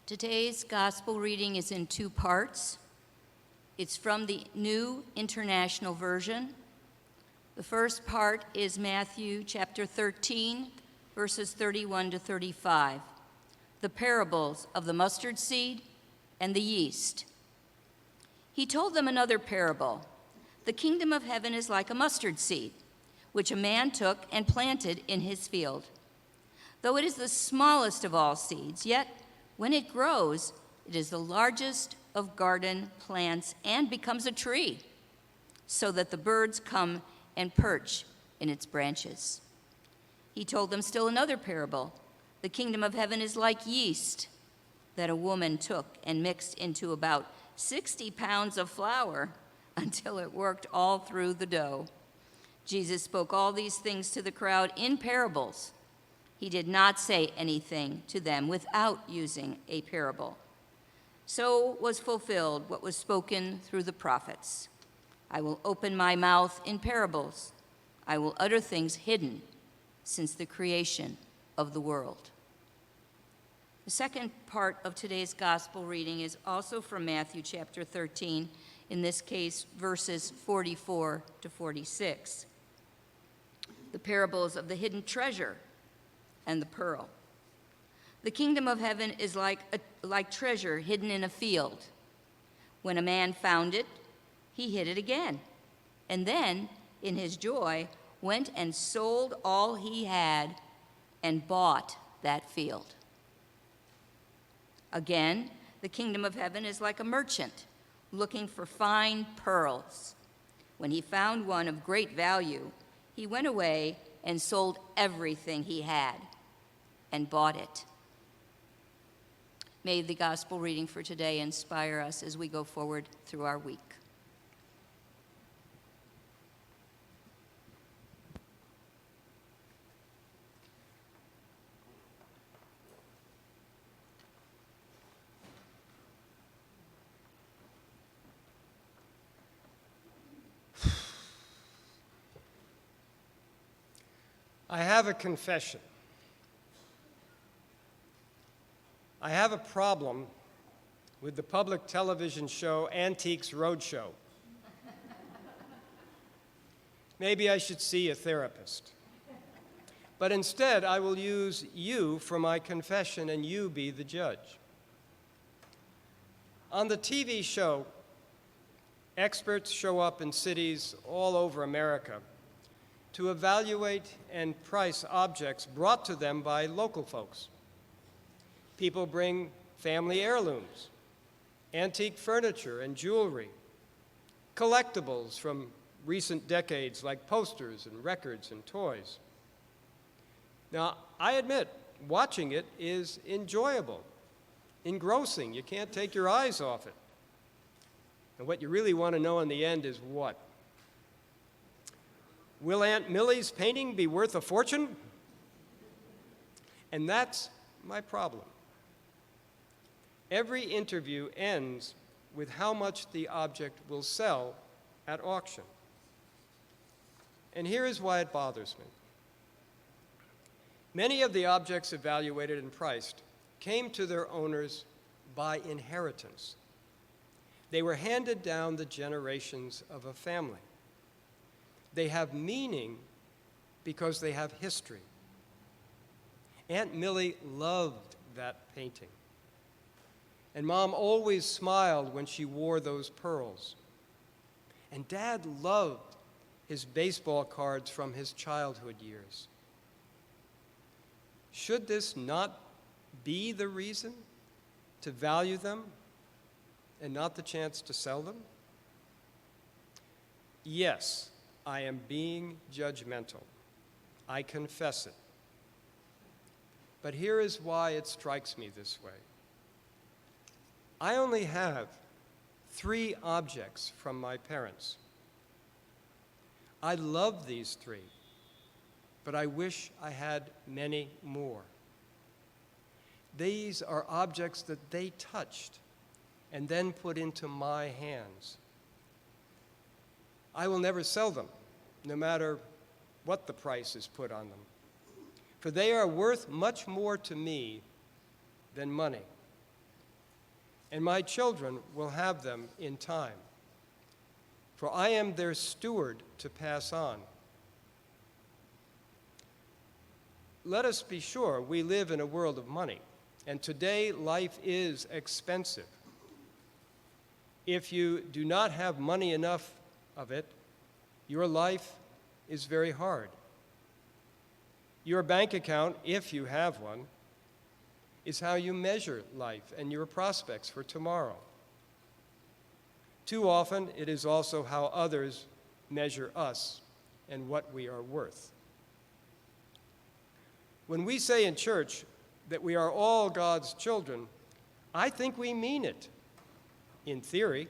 Today's gospel reading is in two parts. It's from the New International Version. The first part is Matthew chapter 13, verses 31 to 35, the parables of the mustard seed and the yeast. He told them another parable. The kingdom of heaven is like a mustard seed, which a man took and planted in his field. Though it is the smallest of all seeds, yet when it grows, it is the largest of garden plants and becomes a tree, so that the birds come and perch in its branches. He told them still another parable. The kingdom of heaven is like yeast that a woman took and mixed into about 60 pounds of flour until it worked all through the dough. Jesus spoke all these things to the crowd in parables. He did not say anything to them without using a parable. So was fulfilled what was spoken through the prophets. I will open my mouth in parables. I will utter things hidden since the creation of the world. The second part of today's gospel reading is also from Matthew chapter 13, in this case, verses 44 to 46. The parables of the hidden treasure and the pearl. The kingdom of heaven is like treasure hidden in a field. When a man found it, he hid it again, and then, in his joy, went and sold all he had and bought that field. Again, the kingdom of heaven is like a merchant looking for fine pearls. When he found one of great value, he went away and sold everything he had and bought it. May the gospel reading for today inspire us as we go forward through our week. I have a confession. I have a problem with the public television show Antiques Roadshow. Maybe I should see a therapist. But instead, I will use you for my confession and you be the judge. On the TV show, experts show up in cities all over America to evaluate and price objects brought to them by local folks. People bring family heirlooms, antique furniture and jewelry, collectibles from recent decades like posters and records and toys. Now, I admit, watching it is enjoyable, engrossing. You can't take your eyes off it. And what you really want to know in the end is what? Will Aunt Millie's painting be worth a fortune? And that's my problem. Every interview ends with how much the object will sell at auction. And here is why it bothers me. Many of the objects evaluated and priced came to their owners by inheritance. They were handed down the generations of a family. They have meaning because they have history. Aunt Millie loved that painting. And Mom always smiled when she wore those pearls. And Dad loved his baseball cards from his childhood years. Should this not be the reason to value them and not the chance to sell them? Yes, I am being judgmental. I confess it. But here is why it strikes me this way. I only have 3 objects from my parents. I love these 3, but I wish I had many more. These are objects that they touched and then put into my hands. I will never sell them, no matter what the price is put on them, for they are worth much more to me than money. and my children will have them in time. For I am their steward to pass on. Let us be sure we live in a world of money, and today life is expensive. If you do not have money enough of it, your life is very hard. Your bank account, if you have one, is how you measure life and your prospects for tomorrow. Too often, it is also how others measure us and what we are worth. When we say in church that we are all God's children, I think we mean it, in theory.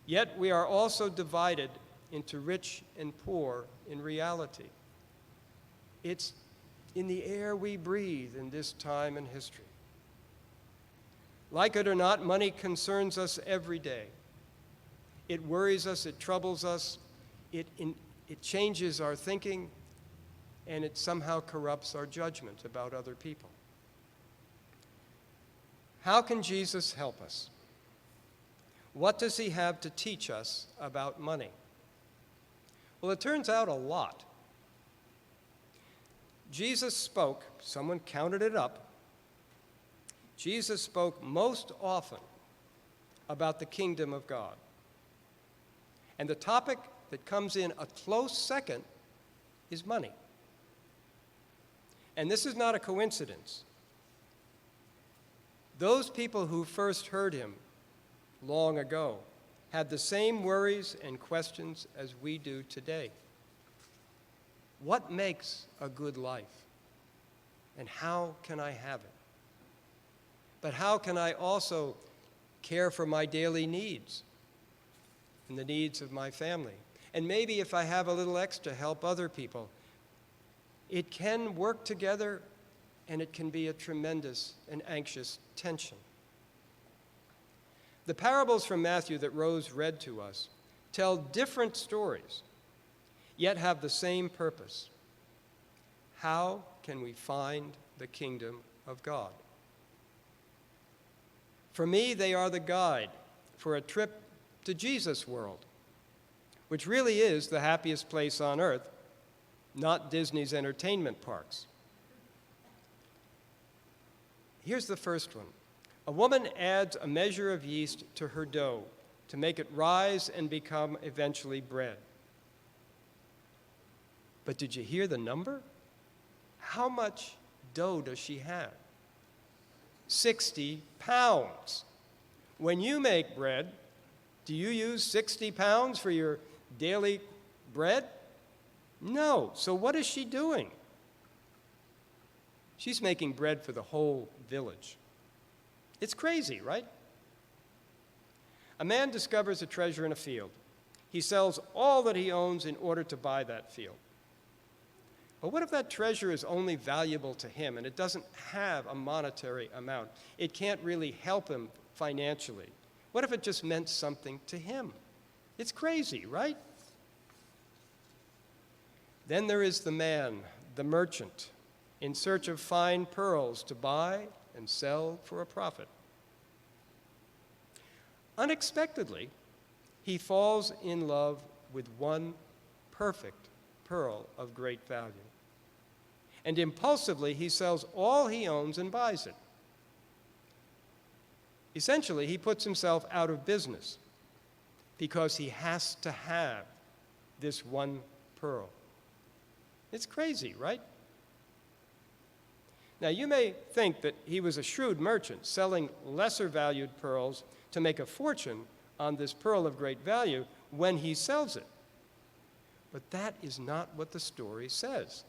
Yet we are also divided into rich and poor in reality. It's in the air we breathe in this time in history. Like it or not, money concerns us every day. It worries us, it troubles us, it changes our thinking, and it somehow corrupts our judgment about other people. How can Jesus help us? What does he have to teach us about money? Well, it turns out a lot. Jesus spoke, someone counted it up, Jesus spoke most often about the kingdom of God. And the topic that comes in a close second is money. And this is not a coincidence. Those people who first heard him long ago had the same worries and questions as we do today. What makes a good life? And how can I have it? But how can I also care for my daily needs and the needs of my family? And maybe if I have a little extra, help other people. It can work together, and it can be a tremendous and anxious tension. The parables from Matthew that Rose read to us tell different stories, yet have the same purpose. How can we find the kingdom of God? For me, they are the guide for a trip to Jesus' world, which really is the happiest place on earth, not Disney's entertainment parks. Here's the first one. A woman adds a measure of yeast to her dough to make it rise and become eventually bread. But did you hear the number? How much dough does she have? 60 pounds. When you make bread, do you use 60 pounds for your daily bread? No. So what is she doing? She's making bread for the whole village. It's crazy, right? A man discovers a treasure in a field. He sells all that he owns in order to buy that field. But what if that treasure is only valuable to him and it doesn't have a monetary amount? It can't really help him financially. What if it just meant something to him? It's crazy, right? Then there is the man, the merchant, in search of fine pearls to buy and sell for a profit. Unexpectedly, he falls in love with one perfect pearl of great value. And impulsively, he sells all he owns and buys it. Essentially, he puts himself out of business because he has to have this one pearl. It's crazy, right? Now, you may think that he was a shrewd merchant selling lesser valued pearls to make a fortune on this pearl of great value when he sells it. But that is not what the story says.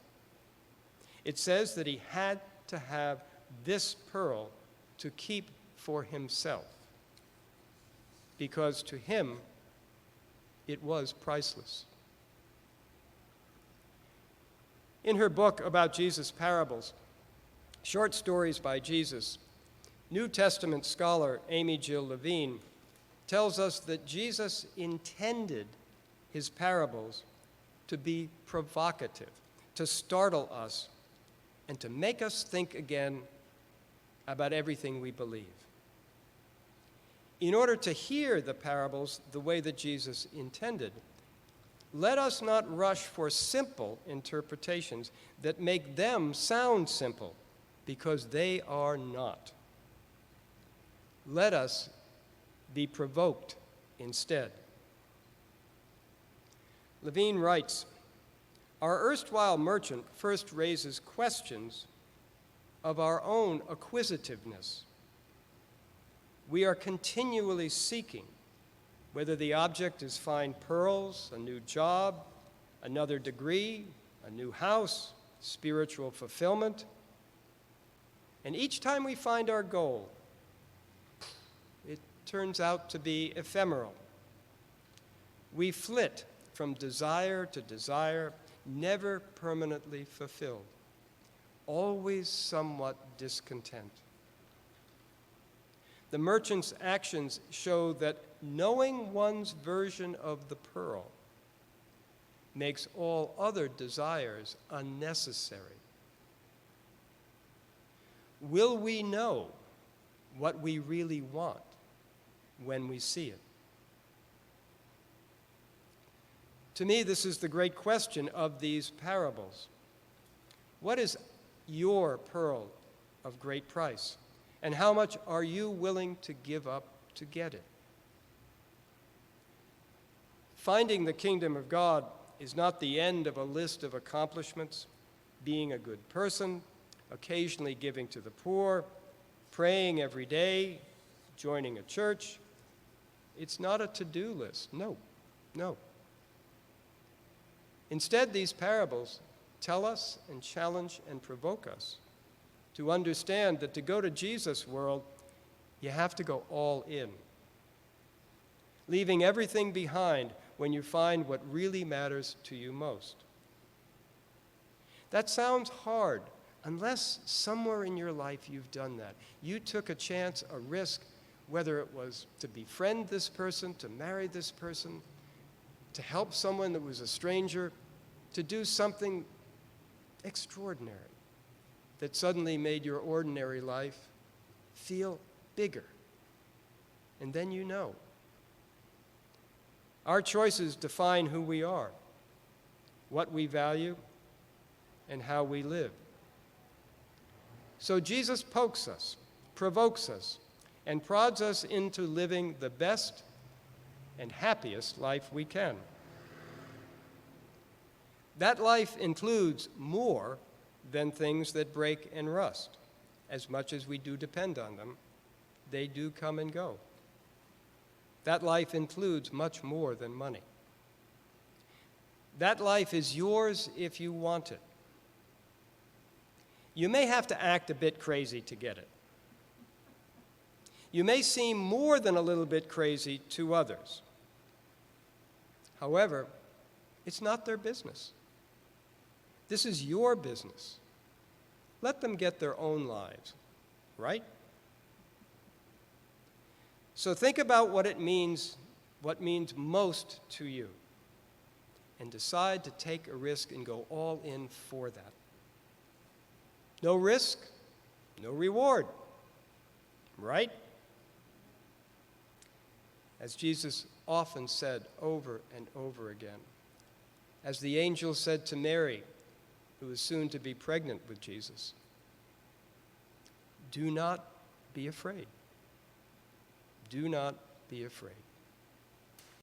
It says that he had to have this pearl to keep for himself, because to him it was priceless. In her book about Jesus' parables, Short Stories by Jesus, New Testament scholar Amy Jill Levine tells us that Jesus intended his parables to be provocative, to startle us, and to make us think again about everything we believe. in order to hear the parables the way that Jesus intended, let us not rush for simple interpretations that make them sound simple, because they are not. Let us be provoked instead. Levine writes, "Our erstwhile merchant first raises questions of our own acquisitiveness. We are continually seeking whether the object is fine pearls, a new job, another degree, a new house, spiritual fulfillment. And each time we find our goal, it turns out to be ephemeral. We flit from desire to desire, never permanently fulfilled, always somewhat discontent. The merchant's actions show that knowing one's version of the pearl makes all other desires unnecessary. Will we know what we really want when we see it? To me, this is the great question of these parables. What is your pearl of great price? And how much are you willing to give up to get it? Finding the kingdom of God is not the end of a list of accomplishments, being a good person, occasionally giving to the poor, praying every day, joining a church. It's not a to-do list. No. Instead, these parables tell us and challenge and provoke us to understand that to go to Jesus' world, you have to go all in, leaving everything behind when you find what really matters to you most. That sounds hard, unless somewhere in your life you've done that. You took a chance, a risk, whether it was to befriend this person, to marry this person, to help someone that was a stranger, to do something extraordinary that suddenly made your ordinary life feel bigger. And then you know. Our choices define who we are, what we value, and how we live. So Jesus pokes us, provokes us, and prods us into living the best and happiest life we can. That life includes more than things that break and rust. As much as we do depend on them, they do come and go. That life includes much more than money. That life is yours if you want it. You may have to act a bit crazy to get it. You may seem more than a little bit crazy to others. However, it's not their business. This is your business. Let them get their own lives, right? So think about what means most to you, and decide to take a risk and go all in for that. No risk, no reward, right? As Jesus often said over and over again, as the angel said to Mary, who was soon to be pregnant with Jesus, do not be afraid. Do not be afraid.